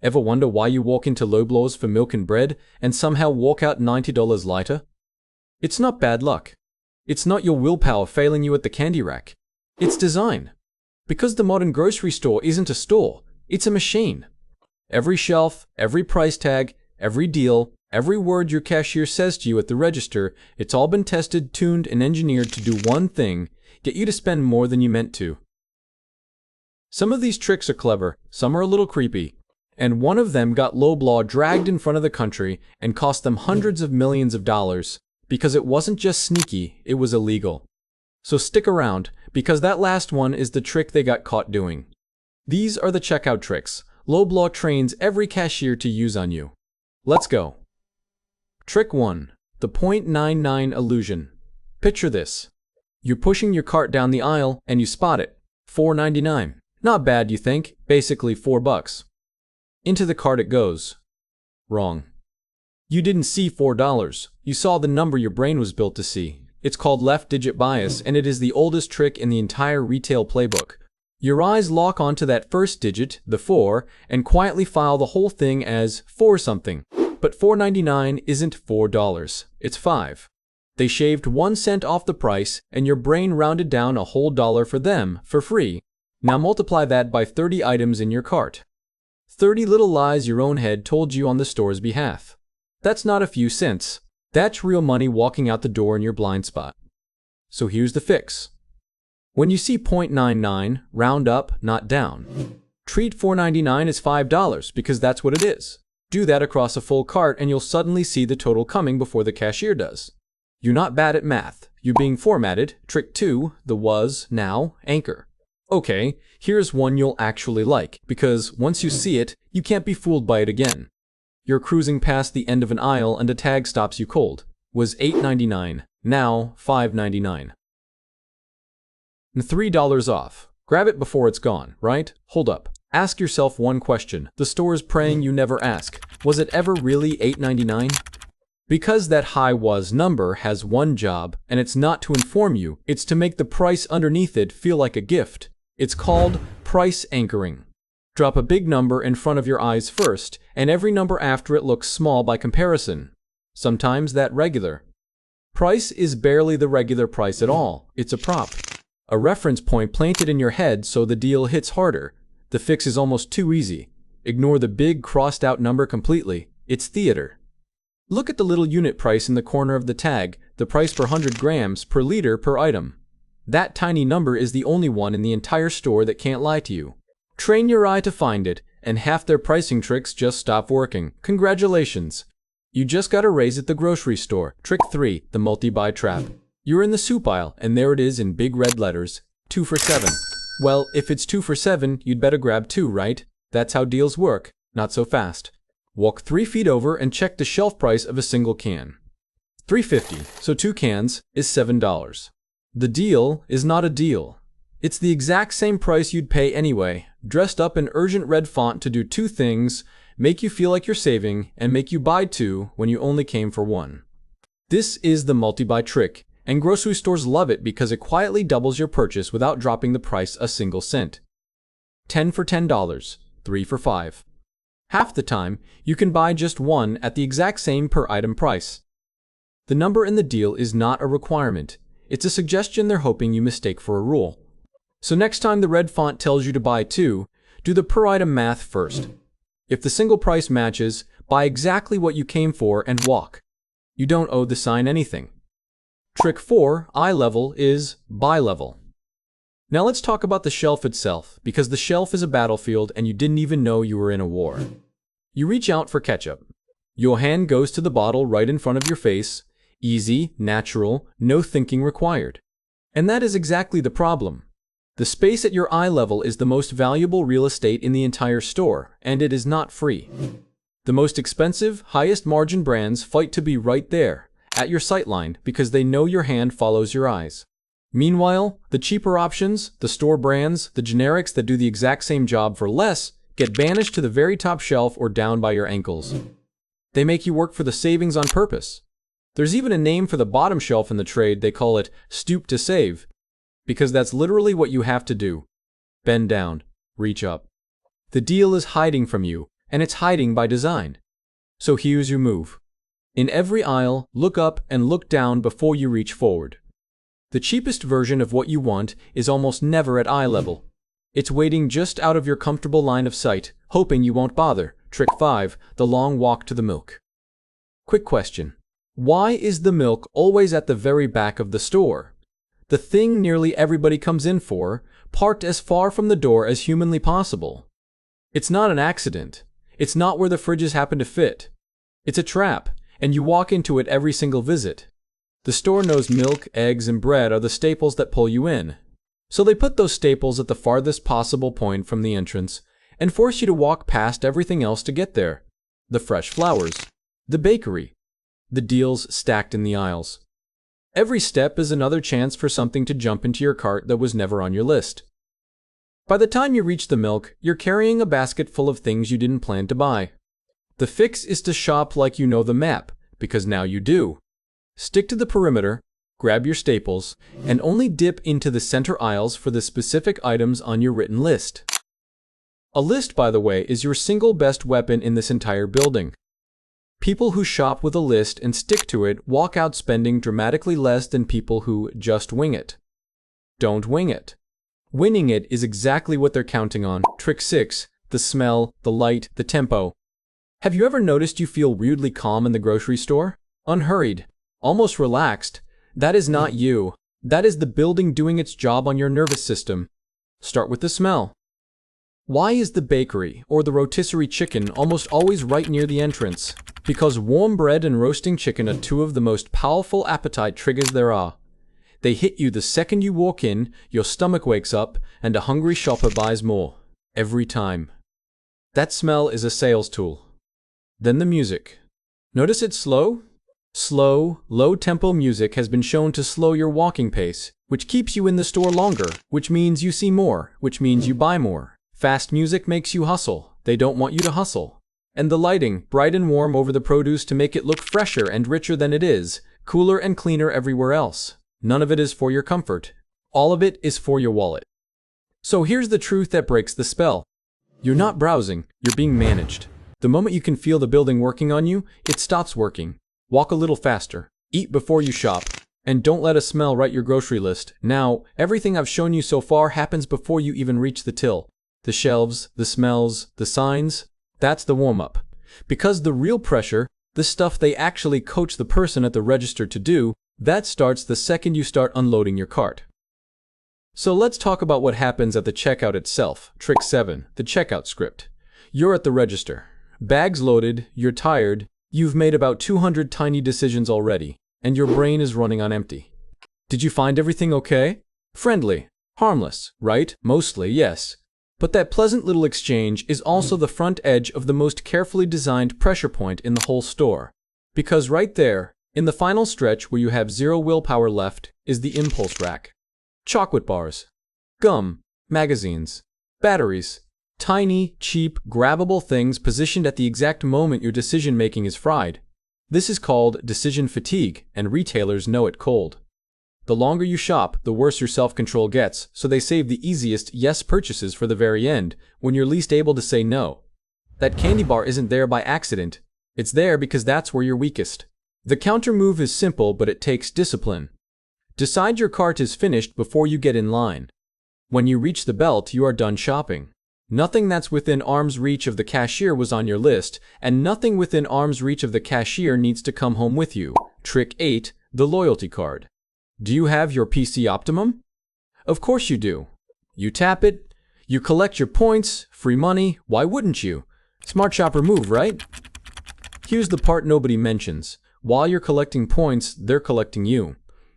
Ever wonder why you walk into Loblaws for milk and bread and somehow walk out $90 lighter? It's not bad luck. It's not your willpower failing you at the candy rack. It's design. Because the modern grocery store isn't a store, it's a machine. Every shelf, every price tag, every deal, every word your cashier says to you at the register, it's all been tested, tuned, and engineered to do one thing: get you to spend more than you meant to. Some of these tricks are clever, some are a little creepy, and one of them got Loblaw dragged in front of the country and cost them hundreds of millions of dollars because it wasn't just sneaky, it was illegal. So stick around, because that last one is the trick they got caught doing. These are the checkout tricks Loblaw trains every cashier to use on you. Let's go. Trick 1. The 0.99 illusion. Picture this. You're pushing your cart down the aisle and you spot it. $4.99. Not bad, you think. Basically $4. Into the cart it goes. Wrong. You didn't see $4. You saw the number your brain was built to see. It's called left digit bias, and it is the oldest trick in the entire retail playbook. Your eyes lock onto that first digit, the 4, and quietly file the whole thing as 4 something. But $4.99 isn't $4, it's 5. They shaved 1 cent off the price, and your brain rounded down a whole dollar for them, for free. Now multiply that by 30 items in your cart. 30 little lies your own head told you on the store's behalf. That's not a few cents. That's real money walking out the door in your blind spot. So here's the fix. When you see 0.99, round up, not down. Treat $4.99 as $5 because that's what it is. Do that across a full cart and you'll suddenly see the total coming before the cashier does. You're not bad at math. You're being formatted. Trick 2, the was, now, anchor. Okay, here's one you'll actually like, because once you see it, you can't be fooled by it again. You're cruising past the end of an aisle and a tag stops you cold. Was $8.99, now $5.99. And $3 off. Grab it before it's gone, right? Hold up. Ask yourself one question the store's praying you never ask. Was it ever really $8.99? Because that high was number has one job, and it's not to inform you, it's to make the price underneath it feel like a gift. It's called price anchoring. Drop a big number in front of your eyes first, and every number after it looks small by comparison. Sometimes that regular. Price is barely the regular price at all. It's a prop. A reference point planted in your head so the deal hits harder. The fix is almost too easy. Ignore the big crossed out number completely. It's theater. Look at the little unit price in the corner of the tag, the price per 100 grams per liter per item. That tiny number is the only one in the entire store that can't lie to you. Train your eye to find it, and half their pricing tricks just stop working. Congratulations! You just got a raise at the grocery store. Trick 3, the multi-buy trap. You're in the soup aisle, and there it is in big red letters, 2 for $7. Well, if it's 2 for $7, you'd better grab 2, right? That's how deals work. Not so fast. Walk 3 feet over and check the shelf price of a single can. $3.50, so 2 cans is $7. The deal is not a deal. It's the exact same price you'd pay anyway, dressed up in urgent red font to do 2 things: make you feel like you're saving, and make you buy 2 when you only came for 1. This is the multi-buy trick, and grocery stores love it because it quietly doubles your purchase without dropping the price a single cent. 10 for $10, 3 for $5. Half the time, you can buy just 1 at the exact same per item price. The number in the deal is not a requirement. It's a suggestion they're hoping you mistake for a rule. So next time the red font tells you to buy 2, do the per item math first. If the single price matches, buy exactly what you came for and walk. You don't owe the sign anything. Trick 4, eye level, is buy level. Now let's talk about the shelf itself, because the shelf is a battlefield and you didn't even know you were in a war. You reach out for ketchup. Your hand goes to the bottle right in front of your face. Easy, natural, no thinking required. And that is exactly the problem. The space at your eye level is the most valuable real estate in the entire store, and it is not free. The most expensive, highest margin brands fight to be right there, at your sightline, because they know your hand follows your eyes. Meanwhile, the cheaper options, the store brands, the generics that do the exact same job for less, get banished to the very top shelf or down by your ankles. They make you work for the savings on purpose. There's even a name for the bottom shelf in the trade. They call it stoop to save, because that's literally what you have to do. Bend down, reach up. The deal is hiding from you, and it's hiding by design. So here's your move. In every aisle, look up and look down before you reach forward. The cheapest version of what you want is almost never at eye level. It's waiting just out of your comfortable line of sight, hoping you won't bother. Trick 5, the long walk to the milk. Quick question. Why is the milk always at the very back of the store? The thing nearly everybody comes in for, parked as far from the door as humanly possible. It's not an accident. It's not where the fridges happen to fit. It's a trap, and you walk into it every single visit. The store knows milk, eggs, and bread are the staples that pull you in. So they put those staples at the farthest possible point from the entrance and force you to walk past everything else to get there. The fresh flowers, the bakery, the deals stacked in the aisles. Every step is another chance for something to jump into your cart that was never on your list. By the time you reach the milk, you're carrying a basket full of things you didn't plan to buy. The fix is to shop like you know the map, because now you do. Stick to the perimeter, grab your staples, and only dip into the center aisles for the specific items on your written list. A list, by the way, is your single best weapon in this entire building. People who shop with a list and stick to it walk out spending dramatically less than people who just wing it. Don't wing it. Winning it is exactly what they're counting on. Trick 6, the smell, the light, the tempo. Have you ever noticed you feel weirdly calm in the grocery store? Unhurried, almost relaxed. That is not you. That is the building doing its job on your nervous system. Start with the smell. Why is the bakery or the rotisserie chicken almost always right near the entrance? Because warm bread and roasting chicken are two of the most powerful appetite triggers there are. They hit you the second you walk in, your stomach wakes up, and a hungry shopper buys more. Every time. That smell is a sales tool. Then the music. Notice it's slow? Slow, low-tempo music has been shown to slow your walking pace, which keeps you in the store longer, which means you see more, which means you buy more. Fast music makes you hustle. They don't want you to hustle. And the lighting, bright and warm over the produce to make it look fresher and richer than it is, cooler and cleaner everywhere else. None of it is for your comfort. All of it is for your wallet. So here's the truth that breaks the spell. You're not browsing, you're being managed. The moment you can feel the building working on you, it stops working. Walk a little faster. Eat before you shop. And don't let a smell write your grocery list. Now, everything I've shown you so far happens before you even reach the till. The shelves, the smells, the signs, that's the warm-up. Because the real pressure, the stuff they actually coach the person at the register to do, that starts the second you start unloading your cart. So let's talk about what happens at the checkout itself. Trick 7, the checkout script. You're at the register. Bags loaded, you're tired, you've made about 200 tiny decisions already, and your brain is running on empty. Did you find everything okay? Friendly, harmless, right? Mostly, yes. But that pleasant little exchange is also the front edge of the most carefully designed pressure point in the whole store. Because right there, in the final stretch where you have zero willpower left, is the impulse rack. Chocolate bars, gum, magazines, batteries, tiny, cheap, grabbable things positioned at the exact moment your decision-making is fried. This is called decision fatigue, and retailers know it cold. The longer you shop, the worse your self-control gets, so they save the easiest yes purchases for the very end, when you're least able to say no. That candy bar isn't there by accident. It's there because that's where you're weakest. The counter move is simple, but it takes discipline. Decide your cart is finished before you get in line. When you reach the belt, you are done shopping. Nothing that's within arm's reach of the cashier was on your list, and nothing within arm's reach of the cashier needs to come home with you. Trick 8, the loyalty card. Do you have your PC Optimum? Of course you do. You tap it, you collect your points, free money, why wouldn't you? Smart shopper move, right? Here's the part nobody mentions. While you're collecting points, they're collecting you.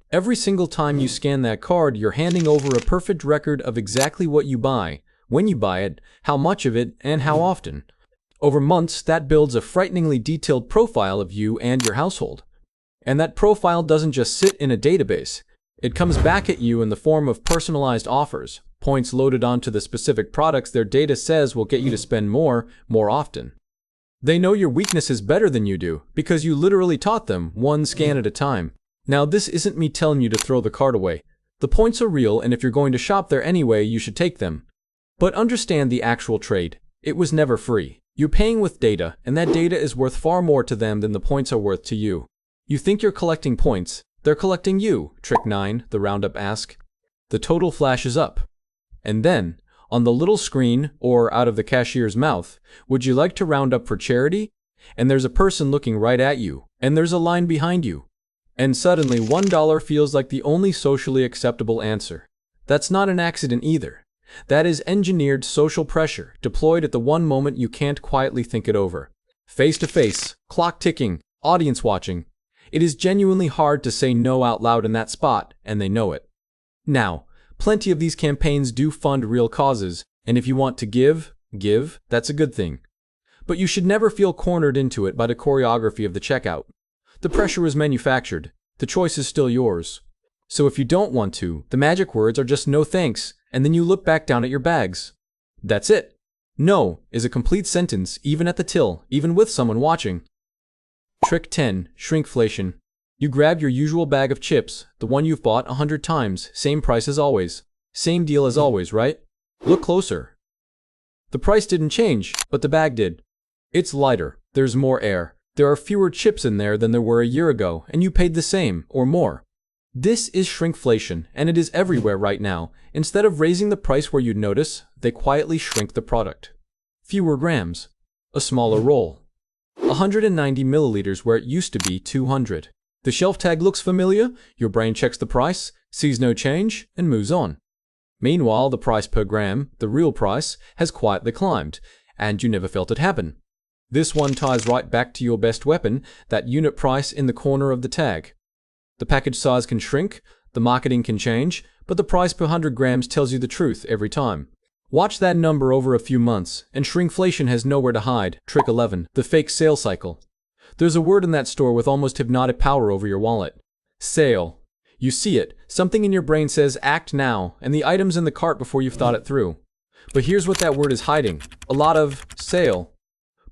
Every single time you scan that card, you're handing over a perfect record of exactly what you buy, when you buy it, how much of it, and how often. Over months, that builds a frighteningly detailed profile of you and your household. And that profile doesn't just sit in a database. It comes back at you in the form of personalized offers, points loaded onto the specific products their data says will get you to spend more often. They know your weaknesses better than you do, because you literally taught them, one scan at a time. Now, this isn't me telling you to throw the card away. The points are real, and if you're going to shop there anyway, you should take them. But understand the actual trade. It was never free. You're paying with data, and that data is worth far more to them than the points are worth to you. You think you're collecting points. They're collecting you. Trick 9, the roundup asks. The total flashes up. And then, on the little screen, or out of the cashier's mouth, would you like to round up for charity? And there's a person looking right at you, and there's a line behind you. And suddenly $1 feels like the only socially acceptable answer. That's not an accident either. That is engineered social pressure, deployed at the one moment you can't quietly think it over. Face to face, clock ticking, audience watching. It is genuinely hard to say no out loud in that spot, and they know it. Now, plenty of these campaigns do fund real causes, and if you want to give, that's a good thing. But you should never feel cornered into it by the choreography of the checkout. The pressure is manufactured. The choice is still yours. So if you don't want to, the magic words are just no thanks, and then you look back down at your bags. That's it. No is a complete sentence, even at the till, even with someone watching. Trick 10, Shrinkflation. You grab your usual bag of chips, the one you've bought 100 times, same price as always. Same deal as always, right? Look closer. The price didn't change, but the bag did. It's lighter, there's more air, there are fewer chips in there than there were a year ago, and you paid the same, or more. This is shrinkflation, and it is everywhere right now. Instead of raising the price where you'd notice, they quietly shrink the product. Fewer grams. A smaller roll. 190 milliliters where it used to be 200. The shelf tag looks familiar, your brain checks the price, sees no change, and moves on. Meanwhile, the price per gram, the real price, has quietly climbed, and you never felt it happen. This one ties right back to your best weapon, that unit price in the corner of the tag. The package size can shrink, the marketing can change, but the price per 100 grams tells you the truth every time. Watch that number over a few months, and shrinkflation has nowhere to hide. Trick 11, the fake sale cycle. There's a word in that store with almost hypnotic power over your wallet. Sale. You see it, something in your brain says act now, and the item's in the cart before you've thought it through. But here's what that word is hiding. A lot of sale.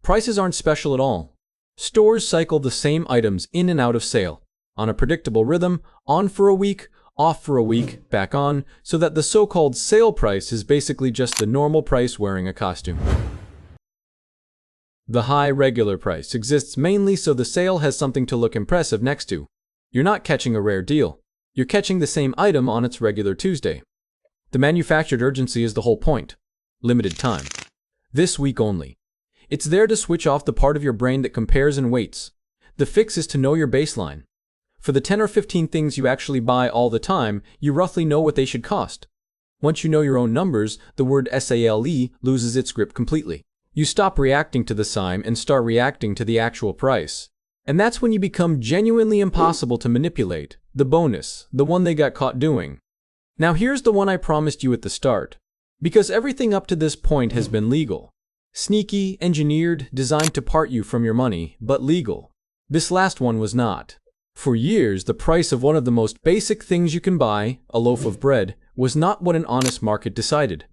Prices aren't special at all. Stores cycle the same items in and out of sale, on a predictable rhythm, on for a week, off for a week, back on, so that the so-called sale price is basically just the normal price wearing a costume. The high regular price exists mainly so the sale has something to look impressive next to. You're not catching a rare deal. You're catching the same item on its regular Tuesday. The manufactured urgency is the whole point. Limited time. This week only. It's there to switch off the part of your brain that compares and weights. The fix is to know your baseline. For the 10 or 15 things you actually buy all the time, you roughly know what they should cost. Once you know your own numbers, the word SALE loses its grip completely. You stop reacting to the sign and start reacting to the actual price. And that's when you become genuinely impossible to manipulate. The bonus, the one they got caught doing. Now here's the one I promised you at the start. Because everything up to this point has been legal. Sneaky, engineered, designed to part you from your money, but legal. This last one was not. For years, the price of one of the most basic things you can buy, a loaf of bread, was not what an honest market decided.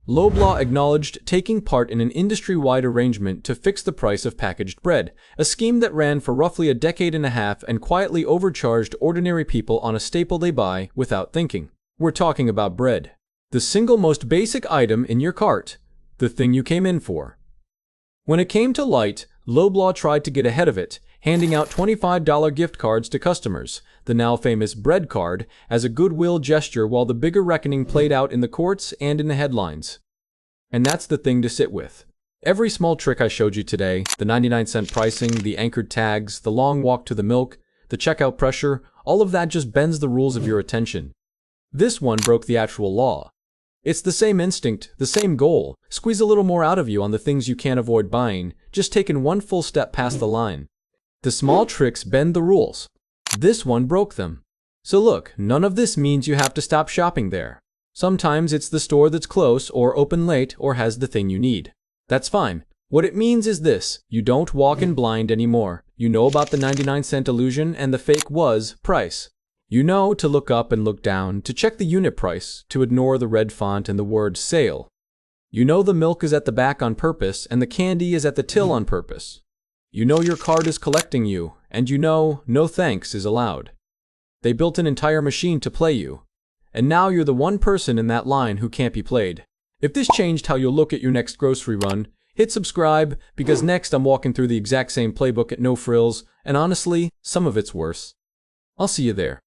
Loblaw acknowledged taking part in an industry-wide arrangement to fix the price of packaged bread, a scheme that ran for roughly a decade and a half and quietly overcharged ordinary people on a staple they buy without thinking. We're talking about bread. The single most basic item in your cart. The thing you came in for. When it came to light, Loblaw tried to get ahead of it, handing out $25 gift cards to customers, the now famous bread card, as a goodwill gesture while the bigger reckoning played out in the courts and in the headlines. And that's the thing to sit with. Every small trick I showed you today, the 99-cent pricing, the anchored tags, the long walk to the milk, the checkout pressure, all of that just bends the rules of your attention. This one broke the actual law. It's the same instinct, the same goal. Squeeze a little more out of you on the things you can't avoid buying, just taking one full step past the line. The small tricks bend the rules. This one broke them. So look, none of this means you have to stop shopping there. Sometimes it's the store that's close or open late or has the thing you need. That's fine. What it means is this: you don't walk in blind anymore. You know about the 99-cent illusion and the fake was price. You know to look up and look down, to check the unit price, to ignore the red font and the word sale. You know the milk is at the back on purpose and the candy is at the till on purpose. You know your card is collecting you, and you know no thanks is allowed. They built an entire machine to play you, and now you're the one person in that line who can't be played. If this changed how you'll look at your next grocery run, hit subscribe, because next I'm walking through the exact same playbook at no frills, and honestly, some of it's worse. I'll see you there.